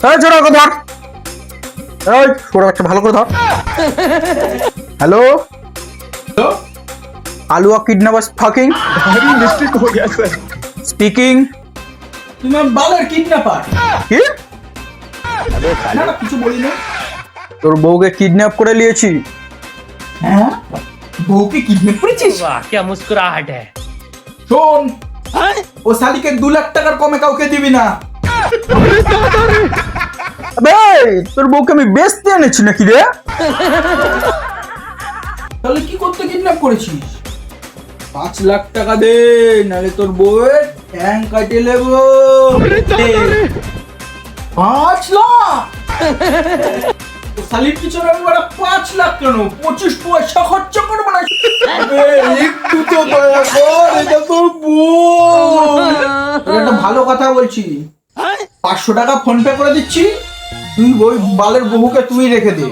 এই ছোট করে ধর, এই ছোট বাচ্চা ভালো করে ধর। हेलो आलू किडनैपर्स फकिंग भारी मिस्टेक हो गया सर। स्पीकिंग তুমি বালের কিডন্যাপার। কি না না কিছু বলি না। তোর বউকে কিডন্যাপ করে নিয়েছি। হ্যাঁ বউকে কিডন্যাপ করেছিস? वाह क्या मुस्कुराहट है। শোন ও শালিকে 2 লাখ টাকার কমে কাউকে দিবি না। আবে তোর বউকে আমি বেচতে এনেছি নাকি রে? তাহলে কি করতে কিডন্যাপ করেছিস? 5 লাখ টাকা দে, নালে তোর বউয়ের ট্যাং কাটে নেব। 5 লাখ? ও শালির পিছনে আমি বড় 5 লাখ কেন? 25 পয়সা খরচ করব না। আবে একটু তো দয়া কর, এটা তোর বউ। তোকে একটা ভালো কথা বলছি, 500 টাকা ফোন পে করে দিচ্ছি, তুই ওই বালের বহুকে তুই রেখে দে।